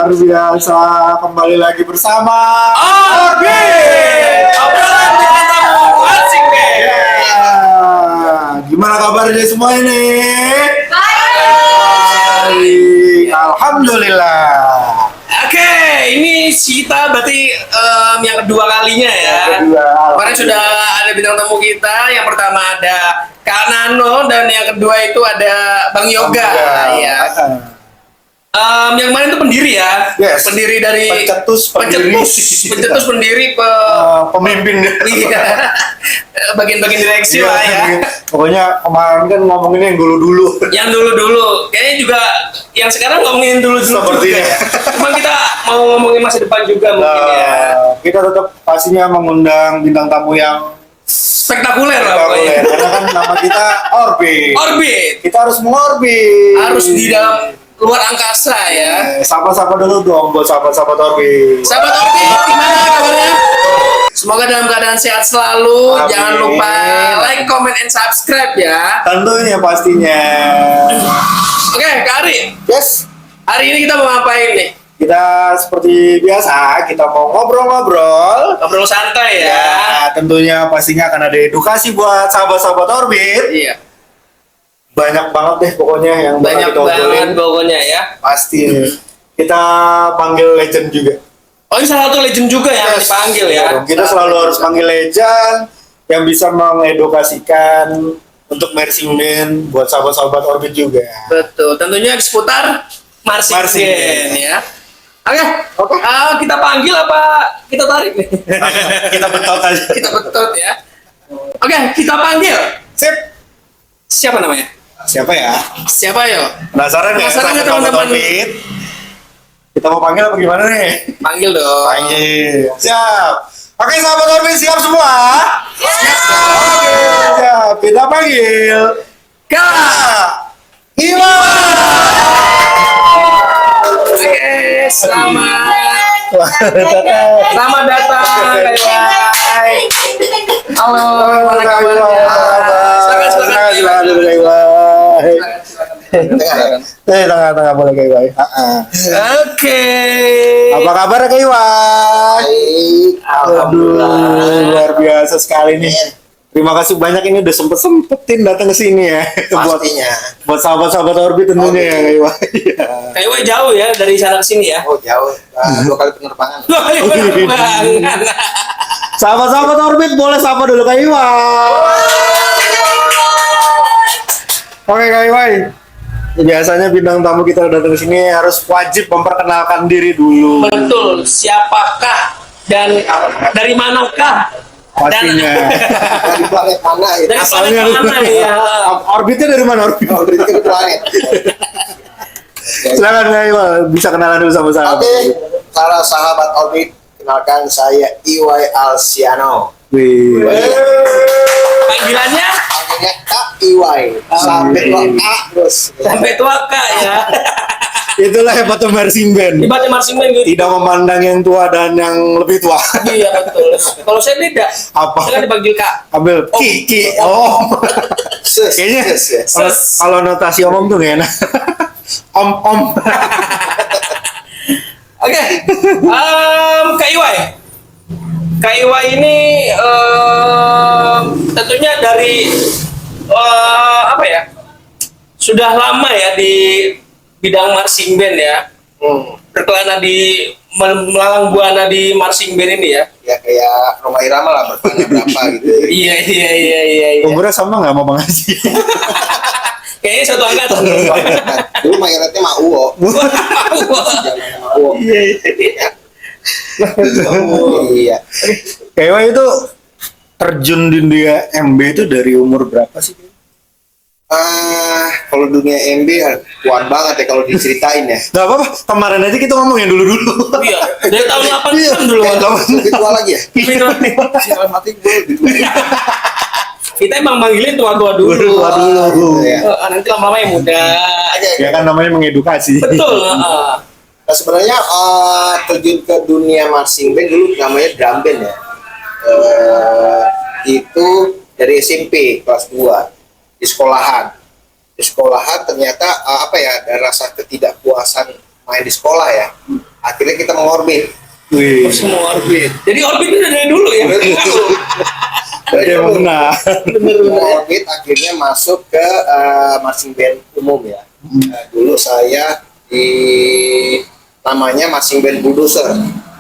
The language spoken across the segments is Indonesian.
luar biasa, kembali lagi bersama Orbit, obrolan dengan tamu asing deh. Gimana kabarnya semua ini? Baik. Alhamdulillah. Oke, ini kita berarti yang kedua kalinya ya. Kemarin sudah ada bintang tamu kita. Yang pertama ada Kak Nano dan yang kedua itu ada Bang Yoga. Ya. Yang kemarin itu pendiri ya, Yes. pendiri dari Pencetus pendiri pemimpin. Iya. Bagian-bagian direksi Iya, lah ya. Pokoknya kemarin kan ngomongin yang dulu-dulu. Yang dulu-dulu, kayaknya juga yang sekarang ngomongin dulu-dulu Sepertinya. juga ya. Cuma kita mau ngomongin masa depan juga mungkin ya. Kita tetap pastinya mengundang bintang tamu yang Spektakuler lah spektakuler. pokoknya. Karena kan nama kita Orbit. Orbit Kita harus mengorbit. harus di dalam luar angkasa ya. Sapa-sapa dulu dong buat sahabat-sahabat Orbit. Sahabat Orbit, gimana kabarnya? Semoga dalam keadaan sehat selalu. Amin. Jangan lupa like, comment, and subscribe ya. Tentunya pastinya. Oke, Kak Ari, Yes. hari ini kita mau ngapain nih? Kita seperti biasa, kita mau ngobrol-ngobrol. Ngobrol santai ya. Ya, tentunya pastinya akan ada edukasi buat sahabat-sahabat Orbit. Iya, Banyak banget deh pokoknya yang bakal banyak kita obrolin. banget pokoknya ya. Pasti. Kita panggil legend juga. Oh, ini salah satu legend juga yang dipanggil ya. Kita selalu harus panggil legend yang bisa mengedukasikan untuk marching band buat sahabat-sahabat Orbit juga. Betul, tentunya seputar marching Marching band band. ya. Oke, Oke. kita panggil apa kita tarik nih? Kita betot aja. Kita betot ya. Oke, kita panggil. Sip. Siapa namanya? Siapa ya? Siapa yo? Penasaran ya Penasaran nggak, sahabat teman-teman? Orbit? Kita mau panggil apa gimana nih? Panggil dong. Panggil. Siap. Oke, sahabat Orbit siap semua? Siap. Oke, siap. Kita panggil Kak. Iwan. Oke, selamat datang. Kak Iwan. Halo, gimana kabarnya? Silakan. Tengah-tengah boleh Kak Iwan. Oke. Apa kabar Kak Iwan? Baik, Aduh, luar biasa sekali nih. Terima kasih banyak, ini udah sempetin datang ke sini ya. pastinya. Buat sahabat-sahabat Orbit tentunya ya Kak Iwan. Iya. Kak Iwan jauh ya dari sana ke sini ya. Oh jauh, 2 kali penerbangan. Dua kali penerbangan. Sahabat-sahabat Orbit boleh sapa dulu Kak Iwan. Oke Kak Iwan. Biasanya bintang tamu kita datang ke sini harus wajib memperkenalkan diri dulu. Betul, siapakah dan dari manakah? Pastinya. Dari planet mana ya? Dari Asalnya planet mana ya? Orbitnya dari mana Orbit? Oh, dari ke planet. Silakan Kak Iwan, bisa kenalan dulu sama saya. Oke, para sahabat Orbit, kenalkan saya Iwai Alsiano. Wih. Panggilannya Panggilnya Kak Iwai. Sampai tua Kak terus. sampai tua Kak ya. Itulah hebatnya marching band. Ibaratnya marching band gitu. Tidak memandang yang tua dan yang lebih tua. Iya betul. Kalau saya beda. Apa? Saya kan dipanggil Kak. Ambil Ki. Oh. Ses, Kayaknya ses, yes. kalau notasi omong tuh gak enak. Om. Oke. Kak Iwai. Kak Iwai ini tentunya dari apa ya? Sudah lama ya di bidang marching band ya. Berkelana di melalang buana di marching band ini ya. Ya kayak Roma Irama lah, berkelana berapa gitu. Iya. Umurnya sama nggak mau Bang Haji? Kayaknya satu angkatan. Dulu mayoritasnya Mak Uwo. Zamannya Mak Uwo. Iya. Kak Iwan itu terjun di dunia MB itu dari umur berapa sih? Kalau dunia MB kuat banget ya kalau diceritain ya. Gak apa-apa, kemarin aja kita ngomongin dulu-dulu. Iya, dari tahun 80 dulu. Lebih tua lagi ya? Dalam hati gue lebih tua. Kita emang manggilin tua-tua dulu. Tua dulu. Ya. Nanti lama-lama yang muda aja. Ya kan namanya mengedukasi. Betul. Nah sebenarnya terjun ke dunia marching band dulu namanya drum band ya. Itu dari SMP kelas 2 di sekolahan. Di sekolahan ternyata ada rasa ketidakpuasan main di sekolah ya. akhirnya kita mengorbit. Wih. Semua orbit. Jadi orbit itu dari dulu ya. Iya benar. Mengorbit akhirnya masuk ke marching band umum ya. Dulu saya di namanya marching band bulldozer.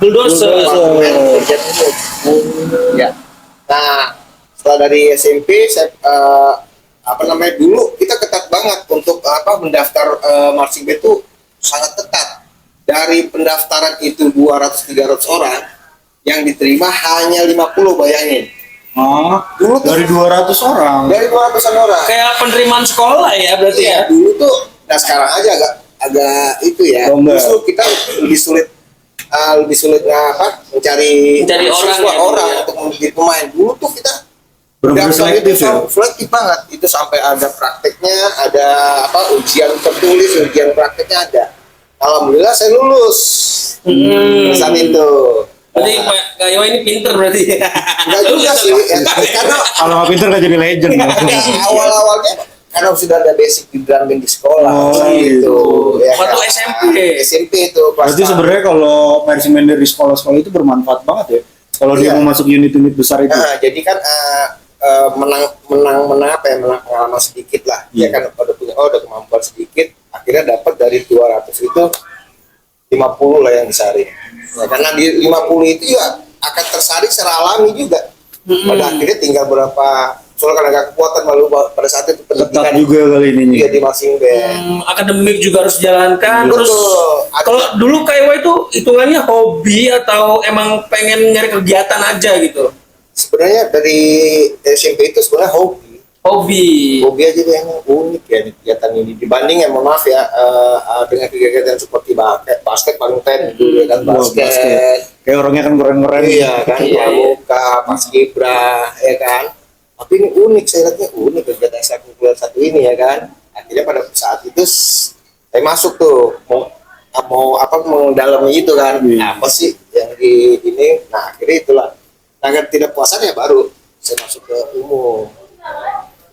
Bulldozer. Departemen Kerjaan Umum. Ya. Nah, setelah dari SMP saya dulu kita ketat banget untuk mendaftar marching band itu sangat ketat. Dari pendaftaran itu 200-300 orang yang diterima hanya 50, bayangin. Dulu dari 200 orang. Dari 200-an orang. Kayak penerimaan sekolah ya berarti ya. Dulu tuh, nah sekarang aja agak itu ya. Lomba. Justru kita lebih sulit mencari orang ya. untuk menjadi pemain. Dulu tuh kita Benar-benar daftar selektif itu ya. selektif banget. Itu sampai ada prakteknya, ada ujian tertulis, ujian prakteknya ada. Alhamdulillah saya lulus saat itu. Berarti Pak Kayo ini pinter berarti. Enggak juga sih, karena Kalau nggak pinter nggak jadi legend. Ya. awal-awalnya karena sudah ada basic di drum band di sekolah gitu. Ya, Waktu kan? SMP itu kelas Berarti sebenarnya kalau marching band dari sekolah-sekolah itu bermanfaat banget ya. Kalau dia Iya. mau masuk unit-unit besar itu. Nah, jadi kan menang pengalaman sedikit lah. Dia kan udah kemampuan sedikit, akhirnya dapat dari 200 itu 50 lah yang disaring. Nah, karena di 50 itu ya akan tersaring secara alami juga. Pada akhirnya tinggal berapa, soalnya karena gak kekuatan malu pada saat itu Ketat pendidikan juga kali ini. di marching band. Akademik juga harus dijalankan. Terus Betul. kalau dulu Kaiwa itu hitungannya hobi atau emang pengen nyari kegiatan aja gitu? Sebenarnya dari SMP itu sebenarnya hobi Hobi. aja deh, yang unik ya di kegiatan ini dibanding ya mohon maaf ya dengan kegiatan seperti basket paling ten dulu ya kan basket. Kayak orangnya kan keren-keren. Iya kan, Iya. pramuka, paskibra, ya kan. Tapi ini unik, saya lihatnya unik kegiatan ekstrakurikuler satu ini ya kan. Akhirnya pada saat itu saya masuk tuh mau mendalami itu kan. Iya. Apa sih yang di ini? Nah akhirnya itulah. Nah tidak puasan ya baru saya masuk ke umum.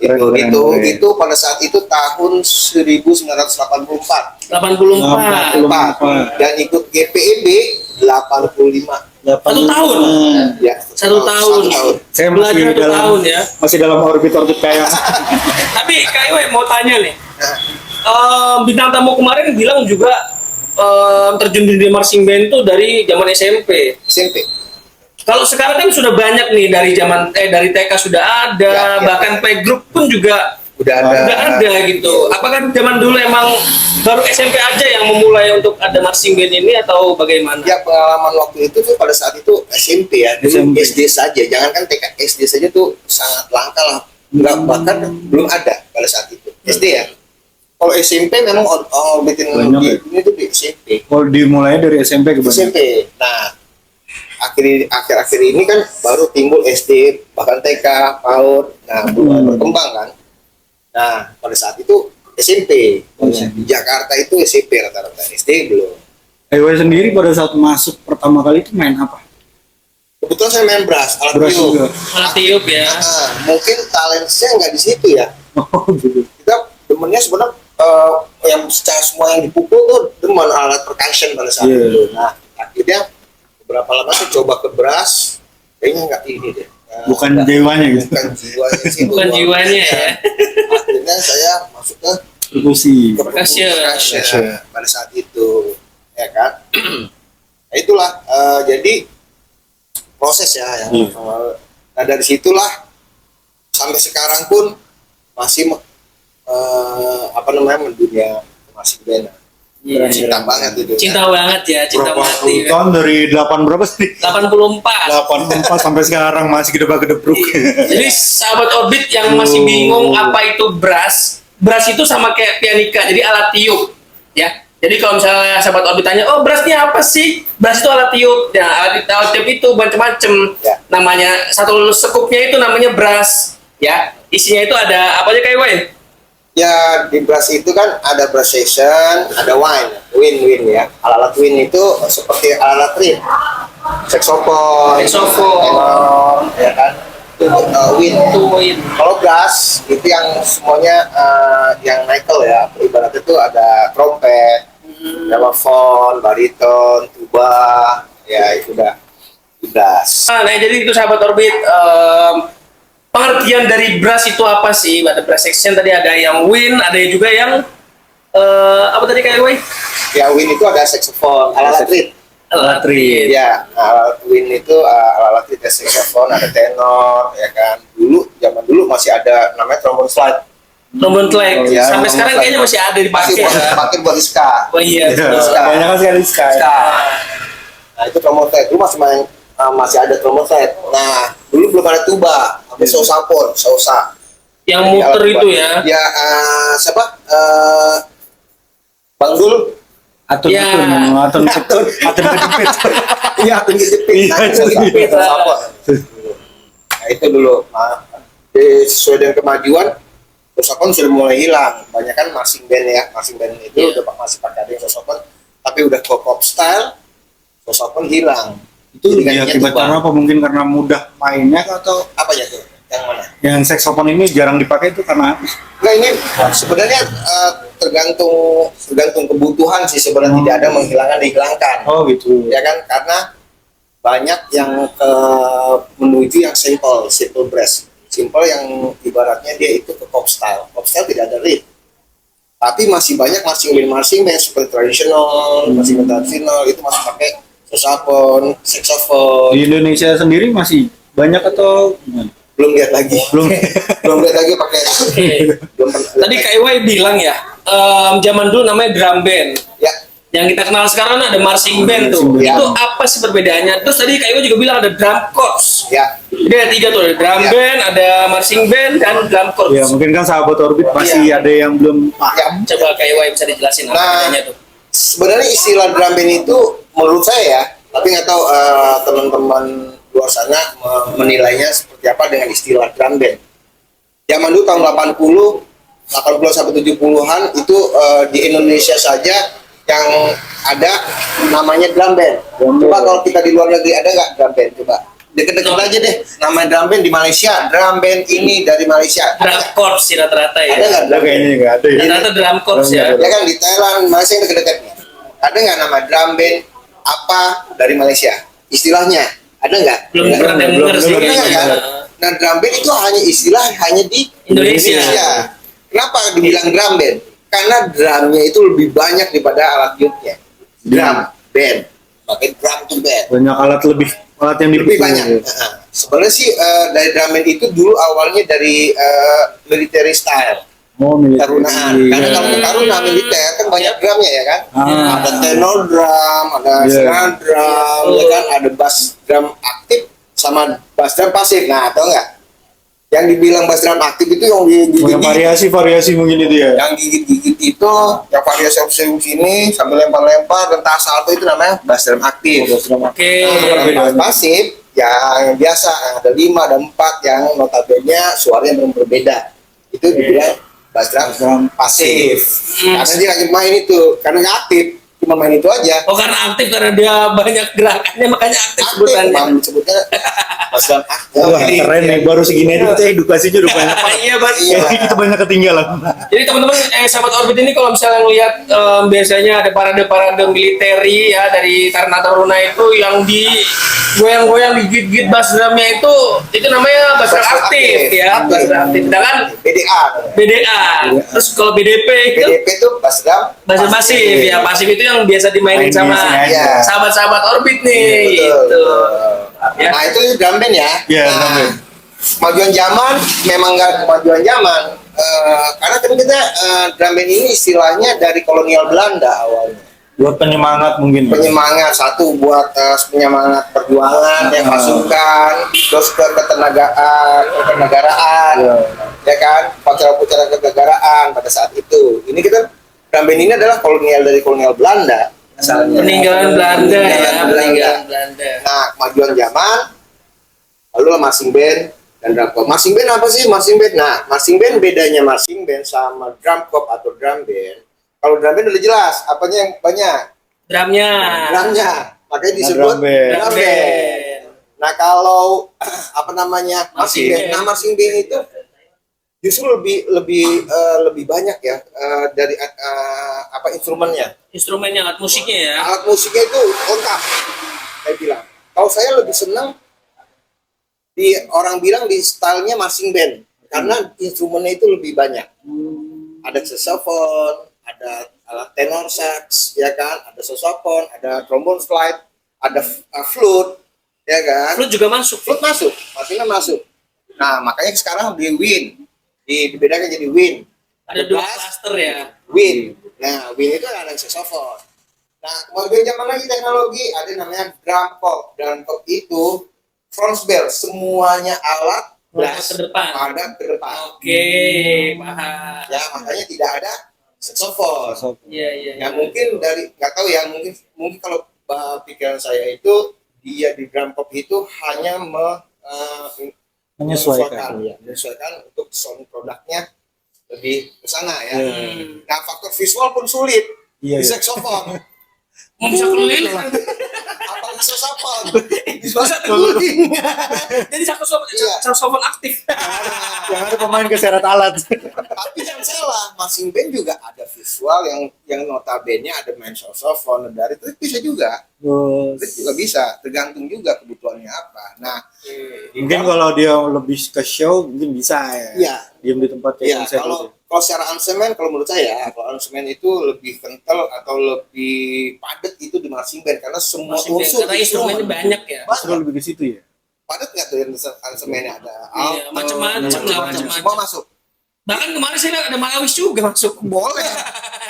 Keren. Itu pada saat itu tahun 1984. 84. Dan ikut GPEB 85. 1 tahun. Ya, Satu tahun. Saya Belajar masih 1 tahun ya. Masih dalam orbit kayak. Tapi Kaiwa mau tanya nih. Bintang tamu kemarin bilang juga terjun di marching band tuh dari zaman SMP. SMP. Kalau sekarang kan sudah banyak nih dari dari TK sudah ada, Ya. bahkan playgroup pun juga Udah ada. udah ada gitu. Apakah zaman dulu emang baru SMP aja yang memulai untuk ada marching band ini atau bagaimana? Ya pengalaman waktu itu tuh pada saat itu SMP ya, dulu SMP. SD saja. Jangankan TK, SD saja tuh sangat langka lah. Enggak, bahkan belum ada pada saat itu. SD ya. Kalau SMP memang orbitin Banyak ya? ini tuh di SMP. Kalau dimulainya dari SMP ke SMP. Nah, akhir-akhir ini kan baru timbul SD, bahkan TK, PAUD. Nah, belum berkembang kan. Nah, pada saat itu SMP. Di Jakarta itu SMP rata-rata. SD belum. Ewa sendiri pada saat masuk pertama kali itu main apa? Kebetulan saya main brass, alat Brass tiup. juga. Alat tiup ya. Mungkin talentnya nggak di situ ya. Oh gitu. Kita demennya sebenarnya yang secara semua yang dipukul tuh demen alat percussion pada saat Iya. itu. Nah, akhirnya beberapa lama saya coba ke brass, kayaknya nggak ini deh. Bukan jiwanya gitu. Bukan jiwanya sih. Bukan jiwanya ya. Akhirnya saya masuk ke Perkusi. Percussion. percussion pada saat itu, ya kan. Nah, itulah jadi proses ya yang nah dari situlah sampai sekarang pun masih mendunia masih band. Iya. Cinta banget itu. Cinta banget ya, cinta Berapa mati. puluh tahun dari 8 berapa sih? 84. 84 sampai sekarang masih gedebak-gedebruk. Jadi sahabat Orbit yang masih bingung apa itu brass, brass itu sama kayak pianika, jadi alat tiup, ya. Jadi kalau misalnya sahabat Orbit tanya, oh brassnya apa sih? Brass itu alat tiup. Ya, alat tiup itu macam-macam. Ya. Namanya satu sekupnya itu namanya brass, ya. Isinya itu ada apa aja kayak Wayne? Ya di brass itu kan ada brass session, ada wind ya. Alat-alat wind itu seperti alat rim, saxophone, tenor, ya kan. Itu wind. Kalau brass itu yang semuanya yang nickel ya. Ibaratnya itu ada trompet, telepon, bariton, tuba, ya itu udah bebas. Nah, jadi itu sahabat Orbit, pengertian dari brass itu apa sih? Ada brass section tadi, ada yang wind, ada juga yang apa tadi kayak Wei? Ya wind itu ada saxophone, alat reed. Alat reed. Ya, alat wind itu alat reed, ada saxophone, ada tenor, ya kan. Zaman dulu masih ada namanya trombone slide. Trombone flag. Ya, Sampai trombone sekarang flag. kayaknya masih ada dipakai. Masih dipakai buat ska. Oh iya, betul. Banyak kan sekali Sky. Ska. Nah itu trombone flat dulu masih ada trombone flat. Nah dulu belum ada tuba, ada saxophone, sausa. Yang muter itu ya. Ya siapa? Bang Dul. Atun Ya. atun kejepit. Iya, atun kejepit. Nah, itu kejepit. saxophone. Nah itu dulu. Nah, sesuai dengan kemajuan, saxophone sudah mulai hilang. Banyak kan marching band ya, marching band itu Iya. udah masih pakai ada saxophone, tapi udah ke pop style, saxophone hilang. Itu Jadi gantinya akibat tuba. karena apa? Mungkin karena mudah mainnya atau Apa ya tuh? Yang mana? yang saxophone ini jarang dipakai itu karena Enggak, ini sebenarnya tergantung kebutuhan sih, sebenarnya tidak ada dihilangkan. oh gitu. Ya kan, karena banyak yang menuju yang simple brass. Simple yang ibaratnya dia itu ke pop style. Pop style tidak ada lead. Tapi masih banyak marching band seperti tradisional, marching band tradisional itu masih pakai saxophone. Di Indonesia sendiri masih banyak atau gimana? Belum lihat lagi. Belum. Belum lihat lagi pakai. Oke. Belum pernah. Tadi Kak Iwai bilang ya, zaman dulu namanya drum band. Ya, Yang kita kenal sekarang ada marching band tuh. Marching band. Itu apa sih perbedaannya? Terus tadi Kak Iwai juga bilang ada drum corps. ya. Jadi ada 3 tuh, ada drum Ya. band, ada marching band, dan drum corps. Ya mungkin kan sahabat Orbit masih ada yang belum paham. Ya. Coba Kak Iwai bisa dijelasin apa Nah, bedanya tuh. sebenarnya istilah drum band itu menurut saya ya, tapi nggak tahu teman-teman luar sana menilainya seperti apa dengan istilah drum band. Zaman dulu tahun 80 sampai 70-an itu di Indonesia saja yang ada namanya drum band. Coba kalau kita di luar negeri ada nggak drum band? Coba deket-deket aja deh, nama drum band di Malaysia, drum band ini dari Malaysia. Drum corps sih rata-rata ya. Ada nggak Ada kayaknya nggak ada ya. Rata-rata drum corps ya. Ya kan di Thailand, Malaysia yang deket-deket nih. Ada nggak nama drum band apa dari Malaysia? Istilahnya ada nggak? Belum Nggak? pernah denger sih Belum dengar kayaknya. kan? Nah drum band itu hanya istilah hanya di Indonesia. Kenapa dibilang drum band? Karena drumnya itu lebih banyak daripada alat beatnya. Drum band, pakai drum to band. Banyak alat yang Lebih dipikul. banyak. Sebenarnya sih dari drum band itu dulu awalnya dari military style. Oh, militer. Tarunaan. Karena kalau taruna militer kan banyak drumnya ya kan. Ah. Ada tenor drum, ada Iya. snare drum, ya kan, ada bass drum aktif sama bass drum pasif. Nah, tahu nggak? Yang dibilang bass drum aktif itu yang Banyak variasi mungkin itu ya. yang gigit-gigit itu, yang variasi sini sambil lempar-lempar dan tas salto itu namanya bass drum aktif. Oke. Nah, bass pasif yang biasa yang ada 5 ada 4 yang notabene suaranya berbeda. Itu dibilang bass drum pasif. Karena dia lagi main itu, karena nggak aktif, cuma main itu aja. Oh karena aktif, karena dia banyak gerakannya makanya aktif Aktif, sebutannya. Bang, sebutnya bass drum aktif. Wah, keren nih, baru segini aja kita edukasinya udah banyak banget. Iya Bang. Iya. Kita banyak ketinggalan. Jadi teman-teman sahabat Orbit ini kalau misalnya ngelihat biasanya ada parade-parade militeri ya dari Taruna itu yang di goyang-goyang digigit bass drumnya itu namanya bass drum aktif ya, bass drum aktif. Sedangkan BDA. BDA, terus kalau BDP itu BDP itu bass drum bass drum pasif ya, pasif itu yang biasa dimainin Main sama biasanya aja. sahabat-sahabat Orbit nih Betul. gitu. Ya. Nah itu drum band ya. Iya, Nah, drum band. kemajuan zaman memang nggak kemajuan zaman. Karena kan kita drum band ini istilahnya dari kolonial Belanda awalnya. Buat penyemangat mungkin. Penyemangat satu buat penyemangat perjuangan yang pasukan, terus ketenagaraan, ya kan, upacara-upacara kenegaraan pada saat itu. Ini kita drum band ini adalah dari kolonial Belanda asalnya. Peninggalan Belanda ya, Peninggalan peninggalan Belanda. Nah, kemajuan zaman, lalu marching band dan drum corps. Marching band apa sih marching band? Nah, marching band bedanya marching band sama drum corps atau drum band. Kalau drum band udah jelas, apanya yang banyak? Drumnya. Drumnya. Makanya disebut drum band. drum band. Nah, kalau apa namanya? Marching band. Nah, marching band itu Justru lebih banyak ya dari apa instrumennya. Instrumennya, alat musiknya ya. Alat musiknya itu lengkap. Saya bilang. Kalau saya lebih senang orang bilang di stylenya marching band karena instrumennya itu lebih banyak. Ada saxophone, ada alat tenor sax, ya kan, ada saxophone, ada trombone slide, ada flute, ya kan. Flute juga masuk. Flute masuk, maksudnya masuk. Nah, makanya sekarang di Wind, dibedakan jadi Wind. Ada dua cluster ya. Wind. Nah, Wind itu ada saxophone. Nah, kemudian zaman lagi teknologi ada namanya drum corps. Drum corps itu front bell, semuanya alat Ada ke depan. ada ke depan. Oke, paham. Ya, makanya tidak ada saxophone. Iya, iya. Ya mungkin dari nggak tahu ya, mungkin kalau pikiran saya itu dia di drum corps itu hanya Menyesuaikan. menyesuaikan untuk sound produknya lebih ke sana ya. Hmm. Nah, faktor visual pun sulit Iya, di iya. saxophone. Mau bisa keliling. Apalagi saxophone. Bisa keliling. Jadi Iya. saxophone aktif. Yang ada pemain keseret alat. Tapi yang salah, marching band juga ada visual yang notabene ada main saxophone dari itu bisa juga. Itu juga bisa, tergantung juga kebutuhannya apa. Nah, Mungkin kalau dia lebih ke show mungkin bisa ya. Iya. Diam di tempat kayak ya konser kalau gitu. kalau secara aransemen, kalau menurut saya, kalau aransemen itu lebih kental atau lebih padat itu di marching band karena semua Marching band, unsur karena instrumennya banyak ya. Justru lebih ke situ ya. padat nggak tuh yang aransemennya ada Iya, macam-macam lah, macam-macam. semua masuk. Bahkan kemarin saya lihat ada Malawis juga masuk. Boleh.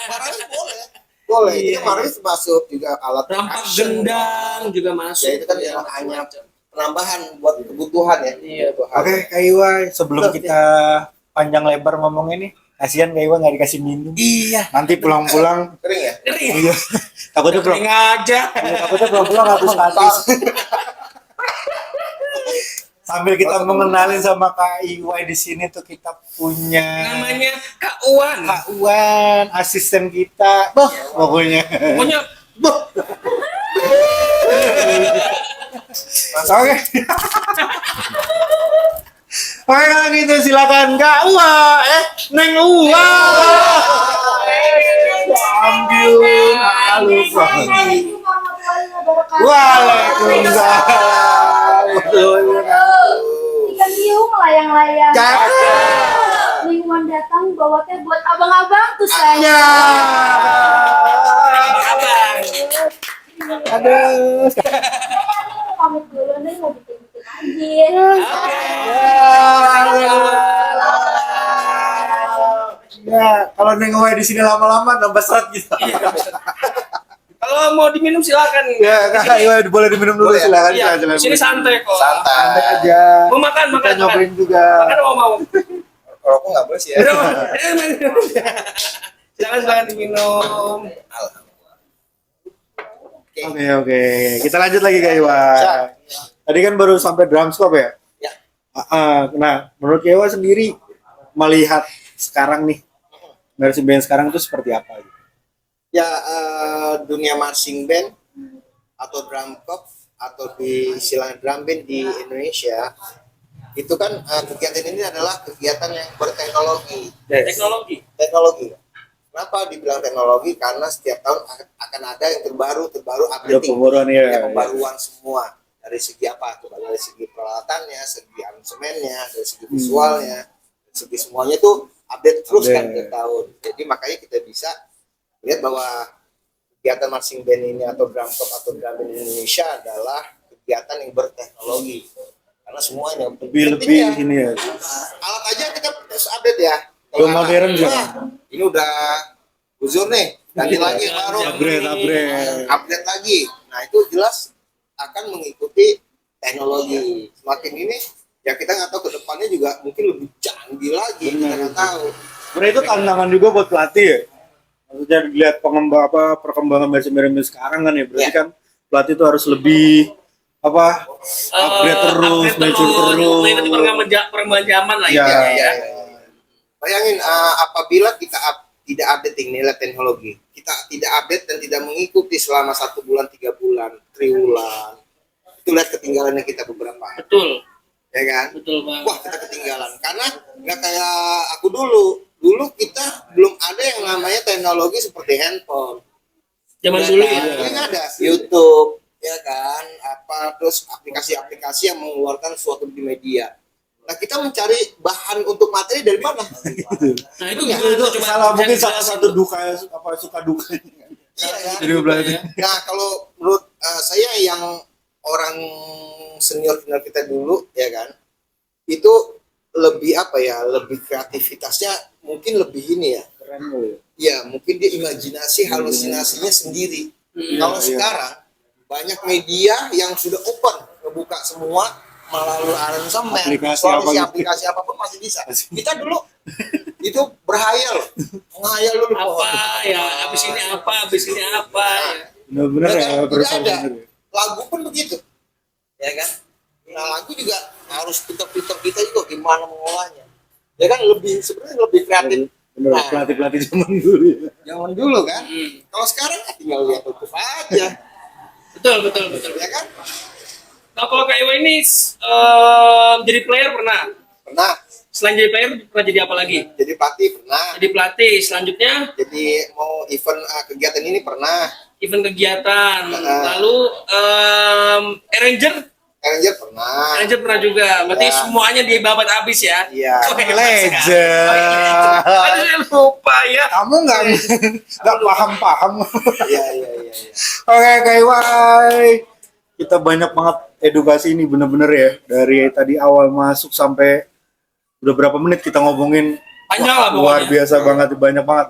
Marawis boleh. Boleh. Iya. Itu Marawis masuk juga alat Rampak percussion. gendang juga masuk. Ya, itu kan Ya, hanya macam-macam. penambahan buat kebutuhan ya. Iya. Kebutuhan. Oke, Kak Iwa, sebelum kita panjang lebar ngomong ini, kasihan Kak Iwa nggak dikasih minum. Iya. Nanti pulang-pulang, Kering ya? Kering. iya, takutnya pulang, Kering aja. takutnya pulang-pulang habis habis. Sambil kita mengenalin sama Kak Iwa di sini tuh kita punya Namanya Kak Uwan. Kak Uwan, asisten kita, pokoknya. Pokoknya Oke. Oke kalau gitu silakan Kak Uwa, Neng Uwa. Ambil Waalaikumsalam. Ikan hiu melayang-layang. Cakep. Lingkungan datang bawa teh buat abang-abang tuh Ya. saya. abang. Aduh. Pamit dulu nih mau bikin anjir. Ya, kalau Neng Uwa di sini lama-lama nambah serat gitu. Kalau mau diminum silakan. Ya, Kak Iwa boleh diminum dulu Boleh. silakan. Iya, silakan. sini santai kok. Santai. aja. Mau makan, Kita makan. nyobain juga. Makan mau. Rokok nggak boleh sih ya. Silakan diminum. Alhamdulillah. Oke. Oke. Kita lanjut lagi Kak Iwa. Siap. Tadi kan baru sampai drumscope ya? Ya. Nah, menurut Kak Iwa sendiri melihat sekarang nih, versi band sekarang itu seperti apa? Ya, dunia marching band atau drum corps atau di istilah drum band di Indonesia itu kan kegiatan ini adalah kegiatan yang berteknologi. Teknologi. Kenapa dibilang teknologi? Karena setiap tahun akan ada yang terbaru Ada updating. pembaruan ya. Ya, pembaruan semua dari segi apa? Dari segi peralatannya, segi aransemennya, dari segi visualnya, dari segi semuanya tuh update terus kan tiap tahun. Jadi makanya kita bisa lihat bahwa kegiatan marching band ini atau drum corps atau drum band Indonesia adalah kegiatan yang berteknologi karena semuanya Lebih pentingnya, ini ya. alat aja kita terus update ya. Belum Kalau modern alat, juga. wah, ini udah uzur nih, ganti lagi baru update lagi. Nah itu jelas akan mengikuti teknologi. Semakin ini ya kita nggak tahu kedepannya juga mungkin lebih canggih lagi. Kita nggak tahu. Sebenarnya itu tantangan juga buat pelatih ya. Maksudnya dilihat perkembangan band sekarang kan ya. Berarti Ya. kan pelatih itu harus lebih upgrade terus, mature terus. Mengikuti perkembangan zaman lah Ya. intinya ya. Bayangin apabila kita tidak update nilai teknologi, kita tidak update dan tidak mengikuti selama 1 bulan, 3 bulan, triwulan, itu lihat ketinggalannya kita beberapa, Betul, ya kan? betul Bang. Wah kita ketinggalan karena nggak kayak dulu kita belum ada yang namanya teknologi seperti handphone. Zaman Ya dulu kan? ya. Ini ada YouTube, ya kan, apa terus aplikasi-aplikasi yang mengeluarkan suatu di media. Nah, kita mencari bahan untuk materi dari mana? Nah, itu Ya, gimana Itu tuh? Coba salah bisa mungkin salah dijelasin satu tuh. duka apa suka dukanya. Iya kan? Jadi berarti Nah, kalau menurut saya yang orang senior kita dulu, ya kan, itu lebih apa ya, lebih kreativitasnya mungkin lebih ini ya. keren loh ya. Ya, mungkin dia imajinasi, halusinasinya sendiri. Kalau iya. sekarang banyak media yang sudah open, ngebuka semua melalui aransemen, Aplikasi solusi apa gitu. aplikasi apapun masih bisa. Kita dulu itu berhayal, menghayal dulu. Apa ya? Abis ini apa? Abis ini apa? Ya. Bener-bener Ya ya, kan? Tidak berusaha ada. bener ya. Lagu pun begitu, ya kan? Nah, lagu juga harus pinter-pinter kita juga gimana mengolahnya. Ya kan, lebih sebenarnya lebih kreatif. Bener, Nah. pelatih-pelatih zaman dulu ya. Zaman dulu kan, Hmm. kalau sekarang tinggal lihat YouTube aja, Betul, betul, betul. ya kan? Nah, kalau Kak Iwa ini jadi player pernah. Pernah Selain jadi player, pernah jadi apa lagi? jadi pelatih, pernah Jadi pelatih. Selanjutnya, jadi mau event kegiatan ini pernah, event kegiatan. Nah. Lalu arranger, Ranger pernah. arranger pernah juga. Berarti Ya. semuanya dibabat habis ya? Iya. Oke, Legend. Aduh, saya lupa ya. Kamu nggak paham-paham. Iya, iya, iya, iya. Oke, Kaiwai. Kita banyak banget edukasi ini bener-bener ya. Dari tadi awal masuk sampai udah berapa menit kita ngomongin. Panjang Wah, lah pokoknya. luar biasa banget, banyak banget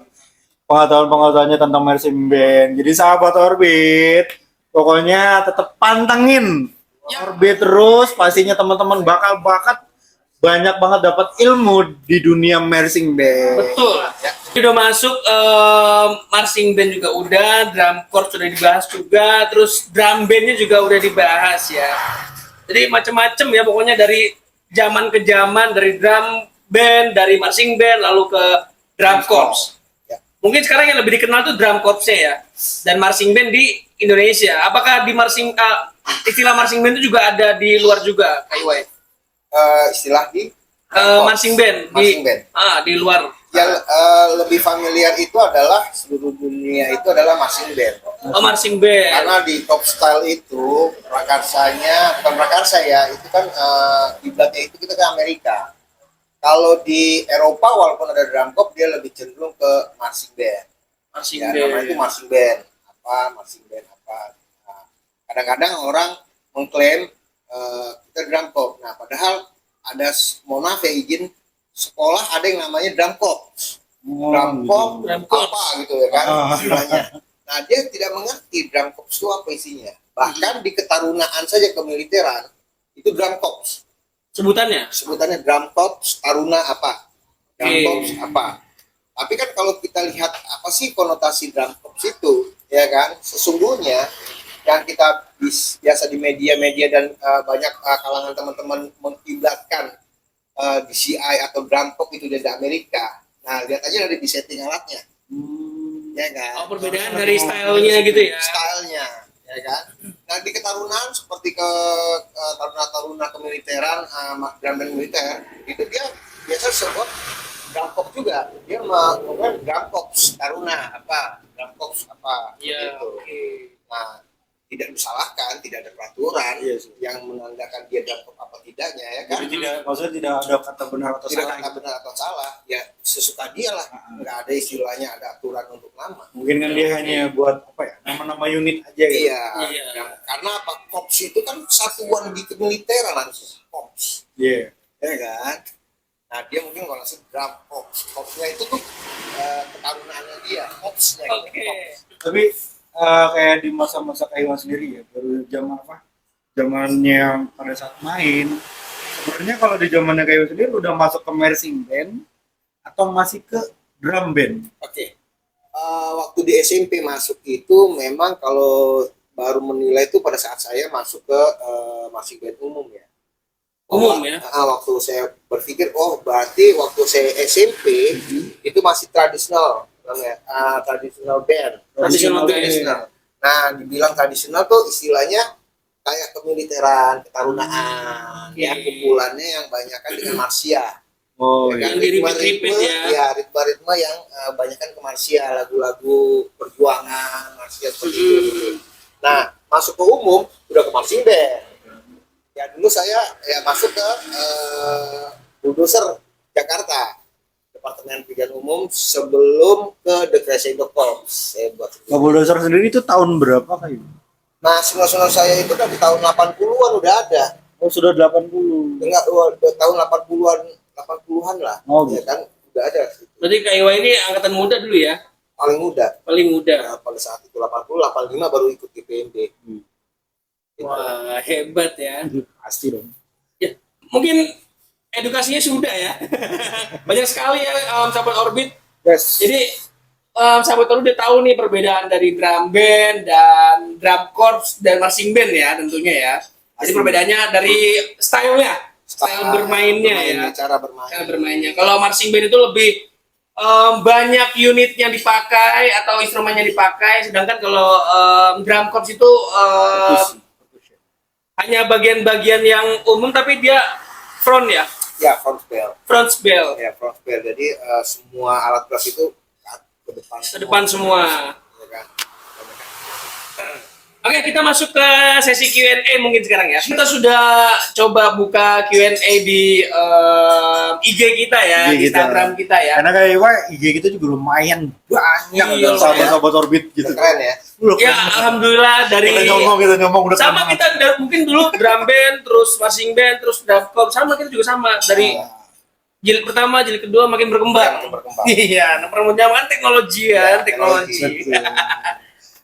pengetahuan-pengetahuannya tentang marching band. Jadi sahabat Orbit, pokoknya tetap pantengin Orbit terus. Pastinya teman-teman bakal banyak banget dapat ilmu di dunia marching band. Betul. Udah masuk marching band juga udah, drum corps sudah dibahas juga, terus drum bandnya juga udah dibahas ya. Jadi macem-macem ya pokoknya dari zaman ke zaman, dari drum band, dari marching band, lalu ke drum corps. Ya. Mungkin sekarang yang lebih dikenal tuh drum corpsnya ya, dan marching band di Indonesia. Apakah di istilah marching band itu juga ada di luar juga, Kak Iwai? Istilah di Marching band Marching band. di luar. yang lebih familiar itu adalah seluruh dunia itu adalah marching band. Oh, marching band. Karena di top style itu prakarsanya bukan prakarsa ya, itu kan kiblatnya itu kita ke Amerika. Kalau di Eropa walaupun ada drum corps dia lebih cenderung ke marching band. Marching Ya, band. namanya itu marching band. Marching band apa. Nah, kadang-kadang orang mengklaim kita drum corps. Nah, padahal ada, mohon maaf ya izin, sekolah ada yang namanya drum corps. Drum corps Drum corps. apa gitu ya kan Ah. istilahnya. Nah, dia tidak mengerti drum corps itu apa isinya. Bahkan di ketarunaan saja kemiliteran itu drum corps. Sebutannya? Sebutannya drum corps taruna apa? Drum Oke. corps apa? Tapi kan kalau kita lihat apa sih konotasi drum corps itu, ya kan? Sesungguhnya yang kita biasa di media-media dan banyak kalangan teman-teman mengkiblatkan DCI atau drum corps itu dari Amerika. Nah, lihat aja dari setting alatnya, ya kan? Oh, perbedaan dari stylenya gitu ya? Stylenya, ya kan? Nah, di ketarunaan seperti ke taruna-taruna kemiliteran, drum band militer, itu dia biasa sebut drum corps juga. Dia menggunakan drum corps taruna apa, drum corps apa, Iya, gitu. oke. Nah, tidak disalahkan, tidak ada peraturan Iya sih. yang menandakan dia drum corps apa tidaknya, ya kan? Jadi maksudnya tidak ada kata benar atau Tidak salah. kata benar atau salah, ya sesuka dia lah. Nggak ada istilahnya ada aturan untuk nama. Mungkin kan dia hanya buat apa ya, nama-nama unit aja gitu. Iya, Iya. karena apa? Korps itu kan satuan di kemiliteran langsung korps, Iya. ya kan? Nah, dia mungkin kalau langsung drum korps, korpsnya itu tuh ketarunaannya dia, korpsnya. Oke. Tapi kayak di masa-masa Kaiwan sendiri ya, baru zaman apa? Zamannya pada saat main. Sebenarnya kalau di zamannya Kaiwan sendiri udah masuk ke marching band atau masih ke drum band? Oke. Waktu di SMP masuk itu memang kalau baru menilai itu pada saat saya masuk ke marching band umum ya. Umum ya? Waktu saya berpikir, oh berarti waktu saya SMP itu masih tradisional, namanya tradisional band. Traditional band. Nah, dibilang tradisional tuh istilahnya kayak kemiliteran, ketarunaan, ya Oke. kumpulannya yang banyak kan dengan marsia. Oh Ya iya. kan? Yang di-repeat ya. Ya, ritme-ritme yang banyak kan ke marsial, lagu-lagu perjuangan, marsial seperti itu. Nah, masuk ke umum, udah ke marching band. Ya dulu saya ya masuk ke Bulldozer Jakarta, Departemen Pilihan Umum sebelum ke The Crescendo Corps. Saya buat Pak Bulldozer sendiri itu tahun berapa kayak? Nah, senior-senior saya itu dari tahun 80-an udah ada. Oh sudah 80. Enggak, tahun 80-an lah. Oh, Ya gitu. kan udah ada. Berarti Kak Iwa ini angkatan muda dulu ya? Paling muda. Paling muda. Nah, pada saat itu 80, 85 baru ikut di PMB. Gitu. Wah, hebat ya. Pasti dong. Ya, mungkin edukasinya sudah ya. Banyak sekali ya sahabat Orbit. Yes. Jadi sahabat Orbit udah tahu nih perbedaan dari drum band dan drum corps dan marching band ya tentunya ya. Jadi perbedaannya dari stylenya, style bermainnya ya. Cara bermain. Cara bermainnya. Kalau marching band itu lebih banyak unit yang dipakai atau instrumen yang dipakai, sedangkan kalau drum corps itu hanya bagian-bagian yang umum tapi dia front ya, Ya, front bell. front bell Ya, front bell. Jadi semua alat berat itu ke depan. ke depan semua. Ya kan? Oke, kita masuk ke sesi Q&A mungkin sekarang ya. Kita sudah coba buka Q&A di IG kita ya, IG di kita. Instagram kita ya. Karena kayak wah IG kita juga lumayan banyak Iya, sahabat-sahabat Orbit gitu. Udah keren ya. Ya, alhamdulillah dari kita nyomong udah sama keren. kita mungkin dulu drum band, terus marching band, terus drum corps sama kita juga sama dari jilid pertama, jilid kedua makin berkembang. Makin berkembang. Iya, nah perkembangan teknologi ya, teknologi. Betul.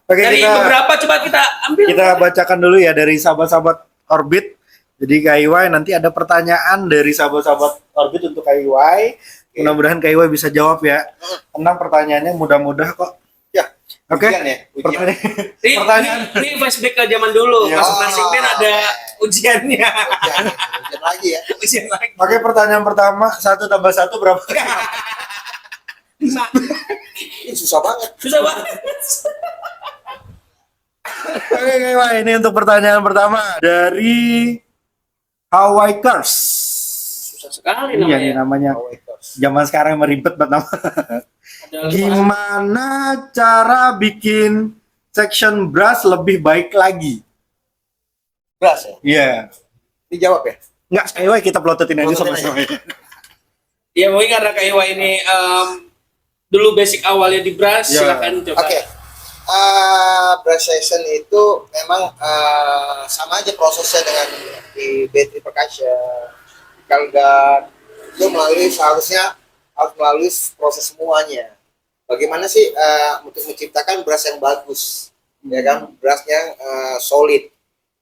Oke, Dari kita beberapa coba kita ambil. kita bacakan dulu ya dari sahabat-sahabat Orbit. Jadi Kak Iwai nanti ada pertanyaan dari sahabat-sahabat Orbit untuk Kak Iwai. Mudah-mudahan Kak Iwai bisa jawab ya. Tenang, pertanyaannya mudah-mudah kok. Ya. Oke. Ujian ya. Ujian. Pertanyaan. Ini, Pertanyaan. ini flashback ke zaman dulu, Iya. masuk marching band ada ujiannya. Ujian lagi ya. Ujian lagi. Oke, pertanyaan pertama, 1 tambah 1 berapa? 5. Ini susah banget. Susah banget. Oke, Kak Iwai, ini untuk pertanyaan pertama dari Hawaii Cars. Susah sekali Iya, ini namanya. namanya. Zaman sekarang meribet banget nama. Ada Gimana cara bikin section brass lebih baik lagi? Beras ya. Iya. Dijawab ya. Nggak, Iwai kita plotetin aja Plotetin sama-sama. Ya mungkin karena Kak Iwa ini dulu basic awalnya di brass, Ya. silakan coba. Oke. Brass session itu memang sama aja prosesnya dengan di battery percussion, kalgat itu seharusnya harus melalui proses semuanya. Bagaimana sih untuk menciptakan brass yang bagus, ya kan, brass yang solid.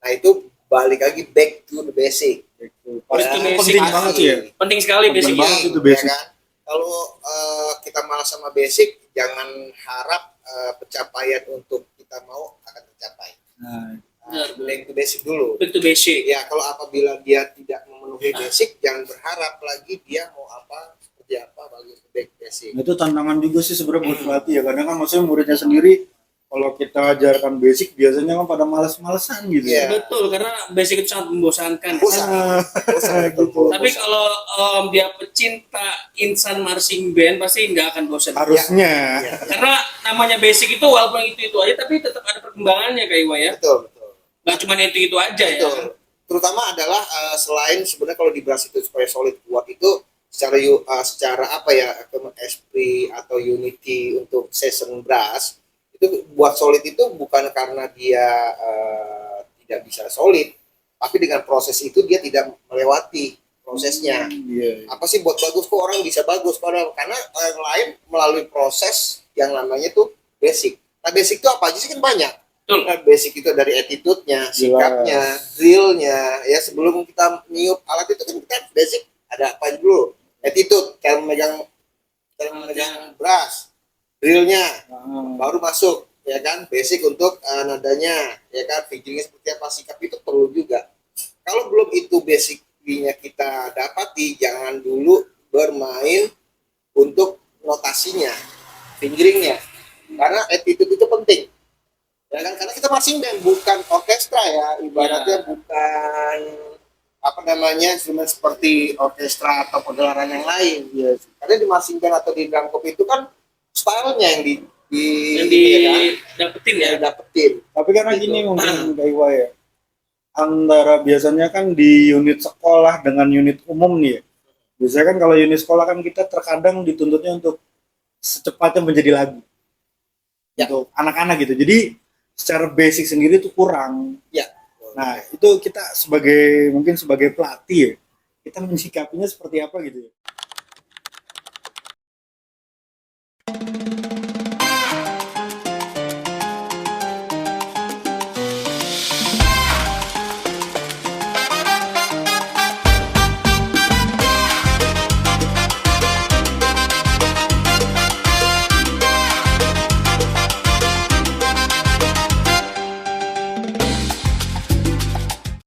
Nah itu balik lagi back to the basic. Back to basic. Penting banget sih ya. Penting sekali Penting basicnya. banget. itu basic. Ya kan? Kalau kita malas sama basic, jangan harap pencapaian untuk kita mau akan tercapai. Nah, Back to basic dulu. Back to basic. Ya kalau apabila dia tidak memenuhi basic, jangan berharap lagi dia mau apa seperti apa bagi back basic. itu tantangan juga sih sebenarnya buat pelatih ya. Kadang kan maksudnya muridnya sendiri kalau kita ajarkan basic biasanya kan pada malas-malesan gitu. Iya. Betul, karena basic itu sangat membosankan. Bosan. Bosan, betul. Tapi kalau dia pecinta insan marching band pasti nggak akan bosan. Harusnya. Iya. Karena namanya basic itu walaupun itu aja tapi tetap ada perkembangannya Kak Iwa ya. Betul, betul. Nggak cuma itu aja ya. Betul. Terutama adalah selain sebenarnya kalau di brass itu supaya solid kuat itu secara apa ya, esprit atau unity untuk session brass itu buat solid itu bukan karena dia tidak bisa solid, tapi dengan proses itu dia tidak melewati prosesnya. Iya. Apa sih buat bagus kok orang bisa bagus karena orang lain melalui proses yang namanya tuh basic. Nah basic itu apa aja sih kan banyak. Betul. Nah, basic itu dari attitude-nya, sikapnya, drill-nya. Ya sebelum kita niup alat itu kan kita basic ada apa dulu? Attitude, cara memegang brass, drill-nya, baru masuk, ya kan? Basic untuk nadanya, ya kan? Fingeringnya seperti apa, sikap itu perlu juga. Kalau belum itu basic-nya kita dapati, jangan dulu bermain untuk notasinya, fingeringnya, karena attitude itu penting. Ya kan, karena kita marching band bukan orkestra ya, ibaratnya bukan apa namanya instrumen seperti orkestra atau pagelaran yang lain. Ya. Karena di marching band atau di drum corps itu kan stylenya yang yang didapetin ya. dapetin. Tapi karena gini mungkin Kak Iwa ya, antara biasanya kan di unit sekolah dengan unit umum nih ya. Biasanya kan kalau unit sekolah kan kita terkadang dituntutnya untuk secepatnya menjadi lagu. Ya. Untuk anak-anak gitu. Jadi secara basic sendiri itu kurang. Ya. Nah, itu kita sebagai mungkin sebagai pelatih ya, kita mensikapinya seperti apa gitu ya.